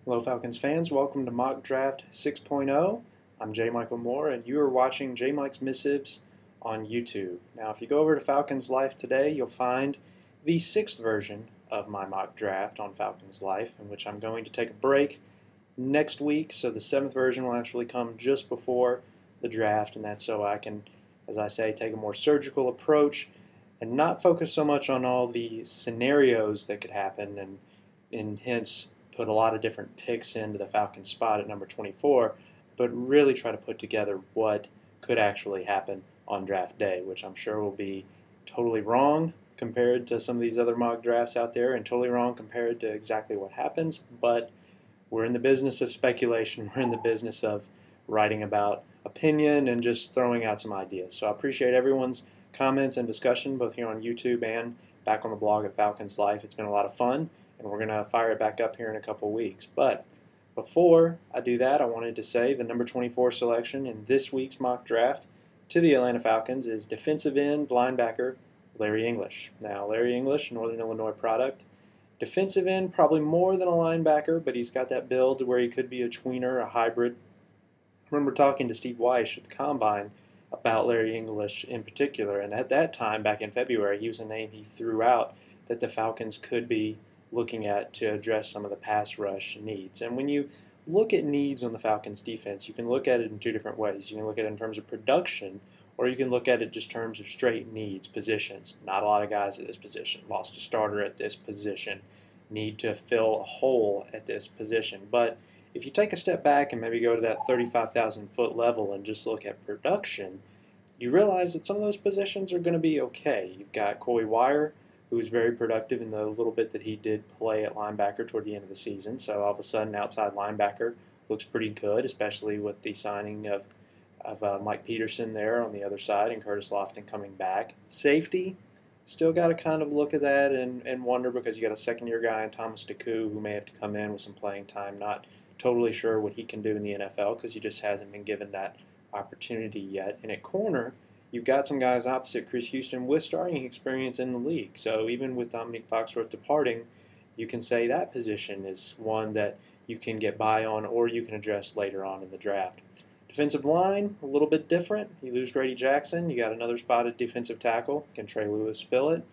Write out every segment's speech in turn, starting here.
Hello Falcons fans, welcome to Mock Draft 6.0. I'm J. Michael Moore and you are watching J. Mike's Missives on YouTube. Now if you go over to FalconsLIFE today, you'll find the 6th version of my mock draft on FalconsLIFE, in which I'm going to take a break next week, so the 7th version will actually come just before the draft, and that's so I can, as I say, take a more surgical approach and not focus so much on all the scenarios that could happen and hence put a lot of different picks into the Falcons spot at number 24, but really try to put together what could actually happen on draft day, which I'm sure will be totally wrong compared to some of these other mock drafts out there and totally wrong compared to exactly what happens, but we're in the business of speculation. We're in the business of writing about opinion and just throwing out some ideas. So I appreciate everyone's comments and discussion both here on YouTube and back on the blog at FalconsLIFE. It's been a lot of fun, and we're going to fire it back up here in a couple weeks. But before I do that, I wanted to say the number 24 selection in this week's mock draft to the Atlanta Falcons is defensive end linebacker Larry English. Now, Larry English, Northern Illinois product. Defensive end, probably more than a linebacker, but he's got that build where he could be a tweener, a hybrid. I remember talking to Steve Weish at the Combine about Larry English in particular, and at that time, back in February, he was a name he threw out that the Falcons could be looking at to address some of the pass rush needs. And when you look at needs on the Falcons defense, you can look at it in two different ways. You can look at it in terms of production, or you can look at it just in terms of straight needs, positions. Not a lot of guys at this position. Lost a starter at this position. Need to fill a hole at this position. But if you take a step back and maybe go to that 35,000 foot level and just look at production, you realize that some of those positions are going to be okay. You've got Coy Wire, who was very productive in the little bit that he did play at linebacker toward the end of the season. So all of a sudden, outside linebacker looks pretty good, especially with the signing of Mike Peterson there on the other side and Curtis Lofton coming back. Safety, still got to kind of look at that and wonder, because you got a second-year guy in Thomas DeCoux who may have to come in with some playing time. Not totally sure what he can do in the NFL because he just hasn't been given that opportunity yet. And at corner, you've got some guys opposite Chris Houston with starting experience in the league. So even with Dominique Foxworth departing, you can say that position is one that you can get by on or you can address later on in the draft. Defensive line, a little bit different. You lose Grady Jackson. You got another spotted defensive tackle. Can Trey Lewis fill it?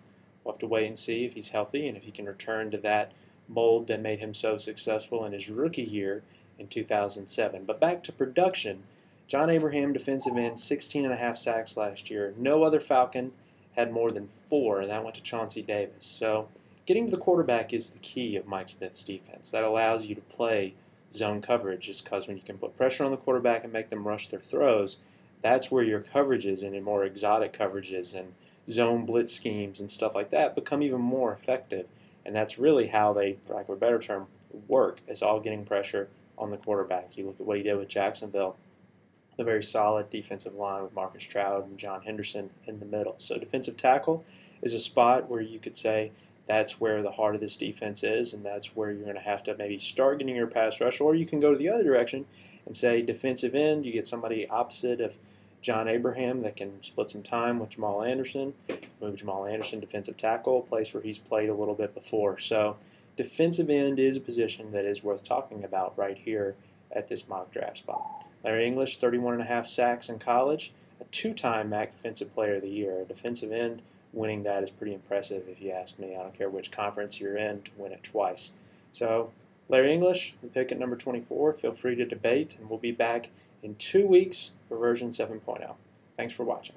We'll have to wait and see if he's healthy and if he can return to that mold that made him so successful in his rookie year in 2007. But back to production. John Abraham, defensive end, 16.5 sacks last year. No other Falcon had more than 4, and that went to Chauncey Davis. So getting to the quarterback is the key of Mike Smith's defense. That allows you to play zone coverage, just because when you can put pressure on the quarterback and make them rush their throws, that's where your coverages and your more exotic coverages and zone blitz schemes and stuff like that become even more effective. And that's really how they, for lack of a better term, work, is all getting pressure on the quarterback. You look at what he did with Jacksonville, a very solid defensive line with Marcus Stroud and John Henderson in the middle. So defensive tackle is a spot where you could say that's where the heart of this defense is, and that's where you're going to have to maybe start getting your pass rush, or you can go to the other direction and say defensive end, you get somebody opposite of John Abraham that can split some time with Jamal Anderson, move Jamal Anderson defensive tackle, a place where he's played a little bit before. So defensive end is a position that is worth talking about right here at this mock draft spot. Larry English, 31.5 sacks in college, a 2-time MAC Defensive Player of the Year. A defensive end winning that is pretty impressive if you ask me. I don't care which conference you're in to win it twice. So Larry English, the pick at number 24. Feel free to debate, and we'll be back in 2 weeks for version 7.0. Thanks for watching.